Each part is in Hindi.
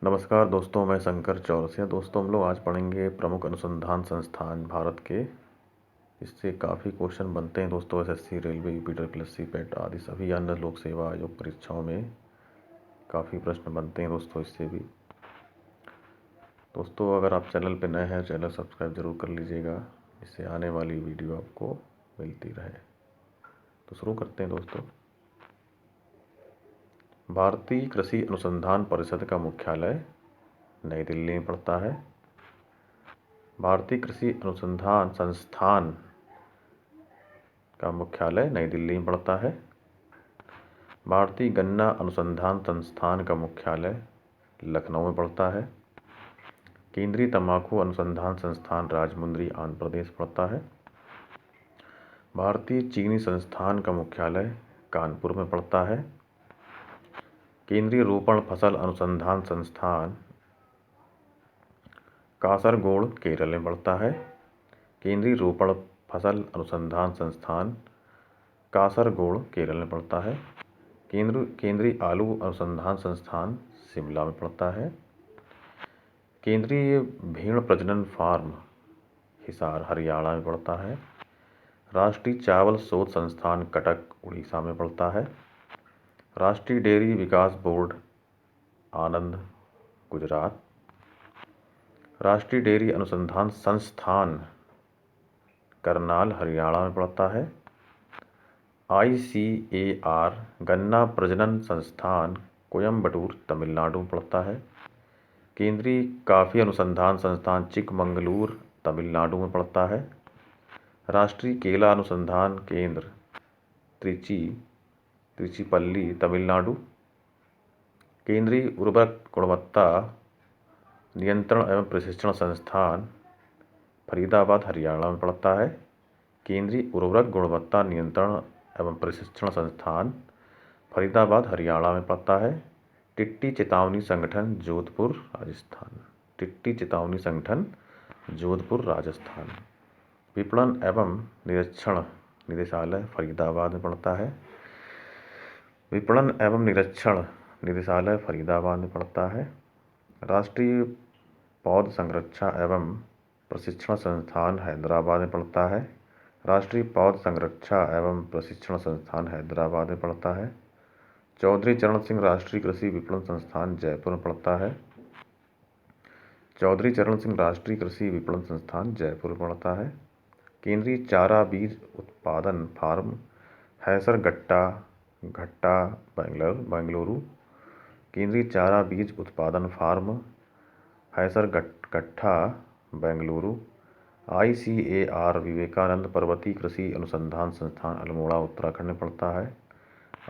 नमस्कार दोस्तों, मैं शंकर चौरसिया। दोस्तों, हम लोग आज पढ़ेंगे प्रमुख अनुसंधान संस्थान भारत के। इससे काफ़ी क्वेश्चन बनते हैं दोस्तों। एसएससी, रेलवे, यूपीडब्ल्यूएससी, पेट आदि सभी अन्य लोक सेवा आयोग परीक्षाओं में काफ़ी प्रश्न बनते हैं दोस्तों इससे भी। दोस्तों, अगर आप चैनल पर नए हैं, चैनल सब्सक्राइब जरूर कर लीजिएगा, इससे आने वाली वीडियो आपको मिलती रहे। तो शुरू करते हैं दोस्तों। भारतीय कृषि अनुसंधान परिषद का मुख्यालय नई दिल्ली में पड़ता है। भारतीय कृषि अनुसंधान संस्थान का मुख्यालय नई दिल्ली में पड़ता है। भारतीय गन्ना अनुसंधान संस्थान का मुख्यालय लखनऊ में पड़ता है। केंद्रीय तंबाकू अनुसंधान संस्थान राजमुंद्री, आंध्र प्रदेश पड़ता है। भारतीय चीनी संस्थान का मुख्यालय कानपुर में पड़ता है। केंद्रीय रोपण फसल अनुसंधान संस्थान कासरगोड, केरल में पड़ता है। केंद्रीय रोपण फसल अनुसंधान संस्थान कासरगोड, केरल में पड़ता है। केंद्रीय आलू अनुसंधान संस्थान शिमला में पड़ता है। केंद्रीय भेड़ प्रजनन फार्म हिसार, हरियाणा में पड़ता है। राष्ट्रीय चावल शोध संस्थान कटक, उड़ीसा में पड़ता है। राष्ट्रीय डेयरी विकास बोर्ड आनंद, गुजरात। राष्ट्रीय डेयरी अनुसंधान संस्थान करनाल, हरियाणा में पड़ता है। ICAR गन्ना प्रजनन संस्थान कोयम्बटूर, तमिलनाडु में पड़ता है। केंद्रीय कॉफी अनुसंधान संस्थान चिकमंगलूर, तमिलनाडु में पड़ता है। राष्ट्रीय केला अनुसंधान केंद्र त्रिचिपल्ली, तमिलनाडु। केंद्रीय उर्वरक गुणवत्ता नियंत्रण एवं प्रशिक्षण संस्थान फरीदाबाद, हरियाणा में पड़ता है। केंद्रीय उर्वरक गुणवत्ता नियंत्रण एवं प्रशिक्षण संस्थान फरीदाबाद, हरियाणा में पड़ता है। टिड्डी चेतावनी संगठन जोधपुर, राजस्थान। टिड्डी चेतावनी संगठन जोधपुर, राजस्थान। विपणन एवं निरीक्षण निदेशालय फरीदाबाद में पड़ता है। विपणन एवं निरीक्षण निदेशालय फरीदाबाद में पड़ता है। राष्ट्रीय पौध संरक्षा एवं प्रशिक्षण संस्थान हैदराबाद में पड़ता है। राष्ट्रीय पौध संरक्षा एवं प्रशिक्षण संस्थान हैदराबाद में पड़ता है। चौधरी चरण सिंह राष्ट्रीय कृषि विपणन संस्थान जयपुर में पड़ता है। चौधरी चरण सिंह राष्ट्रीय कृषि विपणन संस्थान जयपुर में पड़ता है। केंद्रीय चारा बीज उत्पादन फार्म हैसरगट्टा, घट्टा, बेंगलुरु। केंद्रीय चारा बीज उत्पादन फार्म हैसरगट्टा, बेंगलुरु। ICAR विवेकानंद पर्वतीय कृषि अनुसंधान संस्थान अल्मोड़ा, उत्तराखंड में पड़ता है।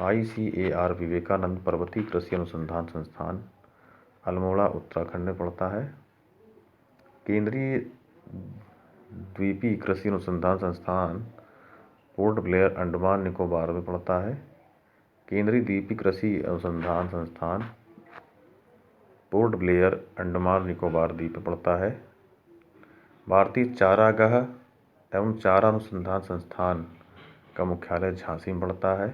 ICAR विवेकानंद पर्वतीय कृषि अनुसंधान संस्थान अल्मोड़ा, उत्तराखंड में पड़ता है। केंद्रीय द्वीपीय कृषि अनुसंधान संस्थान पोर्ट ब्लेयर, अंडमान निकोबार में पड़ता है। केंद्रीय द्वीपीय कृषि अनुसंधान संस्थान पोर्ट ब्लेयर, अंडमान निकोबार द्वीप में पड़ता है। भारतीय चारागाह एवं चारा अनुसंधान संस्थान का मुख्यालय झांसी में पड़ता है।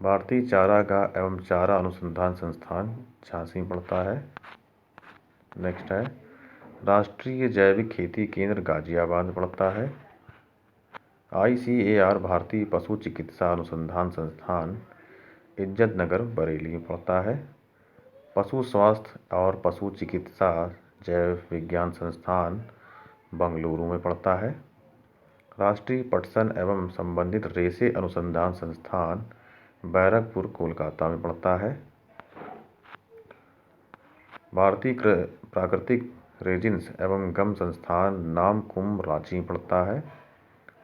भारतीय चारागाह एवं चारा अनुसंधान संस्थान झांसी में पड़ता है। नेक्स्ट है राष्ट्रीय जैविक खेती केंद्र गाजियाबाद में पड़ता है। ICAR भारतीय पशु चिकित्सा अनुसंधान संस्थान इज्जतनगर, बरेली में पड़ता है। पशु स्वास्थ्य और पशु चिकित्सा जैव विज्ञान संस्थान बंगलुरु में पड़ता है। राष्ट्रीय पटसन एवं संबंधित रेशे अनुसंधान संस्थान बैरकपुर, कोलकाता में पड़ता है। भारतीय प्राकृतिक रेजिन्स एवं गम संस्थान नामकुम, रांची में पड़ता है।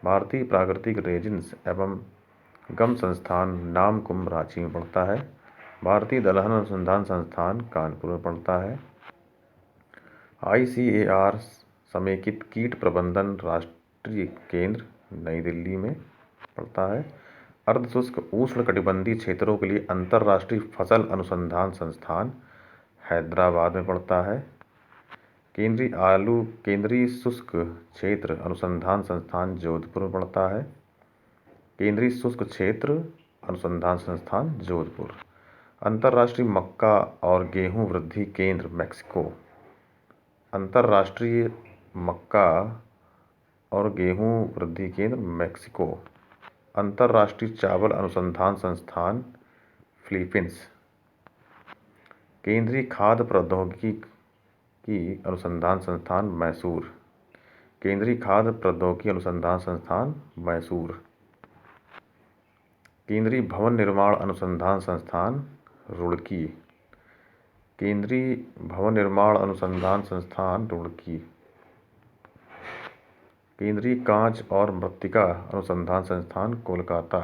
भारतीय प्राकृतिक रेजिन्स एवं गम संस्थान नामकुम, रांची में पड़ता है। भारतीय दलहन अनुसंधान संस्थान कानपुर में पड़ता है। ICAR समेकित कीट प्रबंधन राष्ट्रीय केंद्र नई दिल्ली में पड़ता है। अर्धशुष्क उष्णकटिबंधीय क्षेत्रों के लिए अंतर्राष्ट्रीय फसल अनुसंधान संस्थान हैदराबाद में पड़ता है। केंद्रीय शुष्क क्षेत्र अनुसंधान संस्थान जोधपुर में पड़ता है। केंद्रीय शुष्क क्षेत्र अनुसंधान संस्थान जोधपुर। अंतर्राष्ट्रीय मक्का और गेहूं वृद्धि केंद्र मैक्सिको। अंतर्राष्ट्रीय मक्का और गेहूं वृद्धि केंद्र मैक्सिको। अंतर्राष्ट्रीय चावल अनुसंधान संस्थान फिलीपींस। केंद्रीय खाद्य प्रौद्योगिकी अनुसंधान संस्थान मैसूर। केंद्रीय खाद्य प्रौद्योगिकी अनुसंधान संस्थान मैसूर। केंद्रीय भवन निर्माण अनुसंधान संस्थान रुड़की। केंद्रीय भवन निर्माण अनुसंधान संस्थान रुड़की। केंद्रीय कांच और मृत्तिका अनुसंधान संस्थान कोलकाता।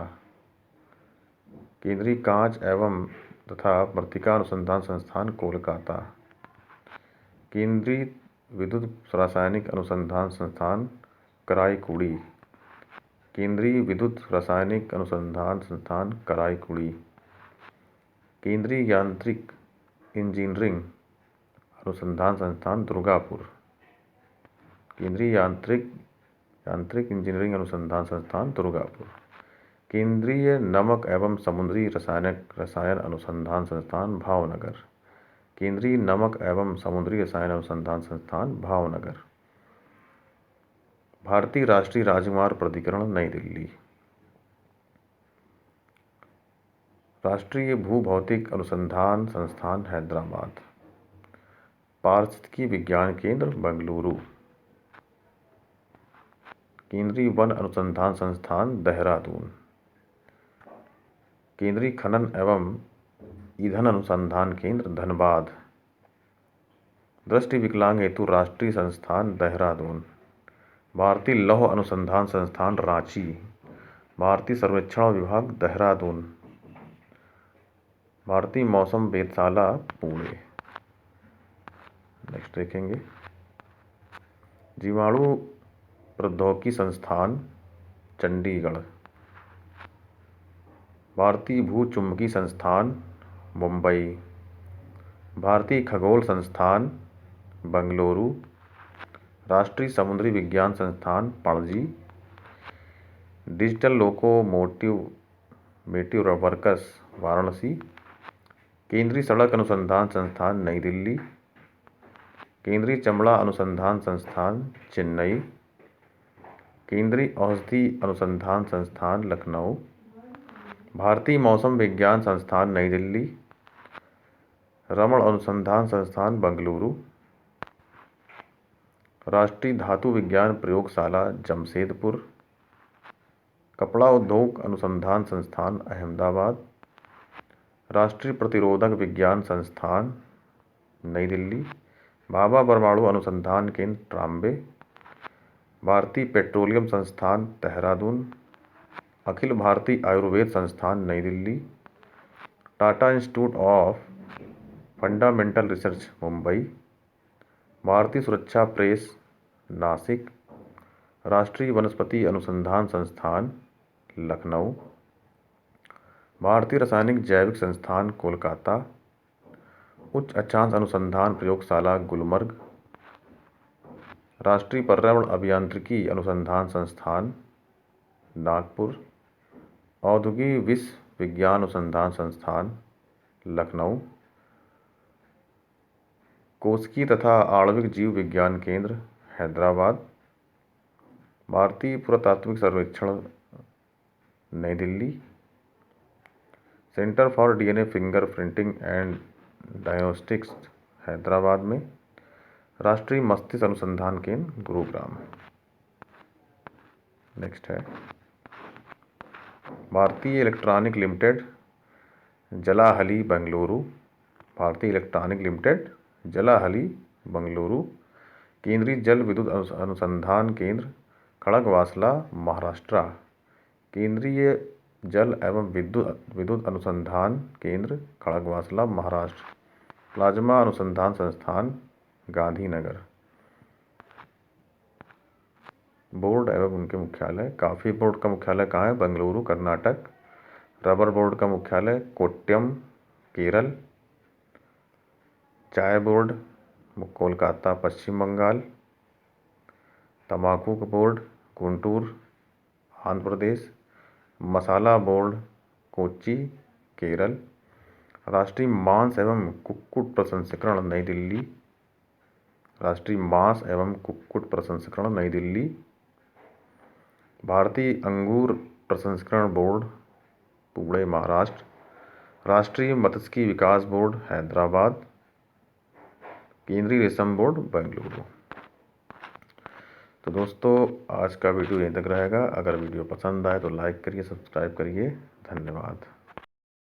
केंद्रीय कांच एवं तथा मृत्तिका अनुसंधान संस्थान कोलकाता। केंद्रीय विद्युत रासायनिक अनुसंधान संस्थान कराईकुड़ी। केंद्रीय विद्युत रासायनिक अनुसंधान संस्थान कराईकुड़ी। केंद्रीय यांत्रिक इंजीनियरिंग अनुसंधान संस्थान दुर्गापुर। केंद्रीय यांत्रिक इंजीनियरिंग अनुसंधान संस्थान दुर्गापुर। केंद्रीय नमक एवं समुद्री रसायन अनुसंधान संस्थान भावनगर। केंद्रीय नमक एवं समुद्री रसायन अनुसंधान संस्थान भावनगर। भारतीय राष्ट्रीय राजमार्ग प्राधिकरण नई दिल्ली। राष्ट्रीय भूभौतिक अनुसंधान संस्थान हैदराबाद। पारिस्थितिकी विज्ञान केंद्र बेंगलुरु। केंद्रीय वन अनुसंधान संस्थान देहरादून। केंद्रीय खनन एवं ईंधन अनुसंधान केंद्र धनबाद। दृष्टि विकलांग हेतु राष्ट्रीय संस्थान देहरादून। भारतीय लौह अनुसंधान संस्थान रांची। भारतीय सर्वेक्षण विभाग देहरादून। भारतीय मौसम वेधशाला पुणे। नेक्स्ट देखेंगे जीवाणु प्रौद्योगिकी संस्थान चंडीगढ़। भारतीय भूचुंबकीय संस्थान मुंबई। भारतीय खगोल संस्थान बेंगलुरु। राष्ट्रीय समुद्री विज्ञान संस्थान Panaji. Digital locomotive works Varanasi. केंद्रीय सड़क अनुसंधान संस्थान नई दिल्ली। केंद्रीय चमड़ा अनुसंधान संस्थान चेन्नई। केंद्रीय औषधि अनुसंधान संस्थान लखनऊ। भारतीय मौसम विज्ञान संस्थान नई दिल्ली। रमण अनुसंधान संस्थान बेंगलुरु। राष्ट्रीय धातु विज्ञान प्रयोगशाला जमशेदपुर। कपड़ा उद्योग अनुसंधान संस्थान अहमदाबाद। राष्ट्रीय प्रतिरोधक विज्ञान संस्थान नई दिल्ली। भाभा परमाणु अनुसंधान केंद्र ट्राम्बे। भारतीय पेट्रोलियम संस्थान देहरादून। अखिल भारतीय आयुर्वेद संस्थान नई Delhi. Tata institute of fundamental research Mumbai. भारतीय सुरक्षा प्रेस नासिक। राष्ट्रीय वनस्पति अनुसंधान संस्थान लखनऊ। भारतीय रासायनिक जैविक संस्थान कोलकाता। उच्च अक्षांश अनुसंधान प्रयोगशाला गुलमर्ग। राष्ट्रीय पर्यावरण अभियांत्रिकी अनुसंधान संस्थान नागपुर। औद्योगिक विश्व विज्ञान अनुसंधान संस्थान लखनऊ। कोशिकीय तथा आणविक जीव विज्ञान केंद्र हैदराबाद। भारतीय पुरातात्विक सर्वेक्षण नई Delhi. Centre for DNA finger printing and diagnostics Hyderabad में। राष्ट्रीय मस्तिष्क अनुसंधान केंद्र गुरुग्राम। नेक्स्ट है भारतीय इलेक्ट्रॉनिक लिमिटेड जलाहली बेंगलुरु। भारतीय इलेक्ट्रॉनिक लिमिटेड जलाहली बेंगलुरु। केंद्रीय जल विद्युत अनुसंधान केंद्र खड़गवासला महाराष्ट्र। केंद्रीय जल एवं विद्युत अनुसंधान केंद्र खड़गवासला महाराष्ट्र। प्लाज्मा अनुसंधान संस्थान गांधीनगर। बोर्ड एवं उनके मुख्यालय। कॉफी बोर्ड का मुख्यालय कहाँ है? बेंगलुरु कर्नाटक। रबर बोर्ड का मुख्यालय कोट्यम केरल। चाय बोर्ड कोलकाता पश्चिम बंगाल। तंबाकू बोर्ड गुंटूर आंध्र प्रदेश। मसाला बोर्ड कोच्चि केरल। राष्ट्रीय मांस एवं कुक्कुट प्रसंस्करण नई दिल्ली। राष्ट्रीय मांस एवं कुक्कुट प्रसंस्करण नई दिल्ली। भारतीय अंगूर प्रसंस्करण बोर्ड पुणे महाराष्ट्र। राष्ट्रीय मत्स्यिकी विकास बोर्ड हैदराबाद। केंद्रीय रेशम बोर्ड बेंगलुरु। तो दोस्तों आज का वीडियो यहीं तक रहेगा। अगर वीडियो पसंद आए तो लाइक करिए, सब्सक्राइब करिए। धन्यवाद।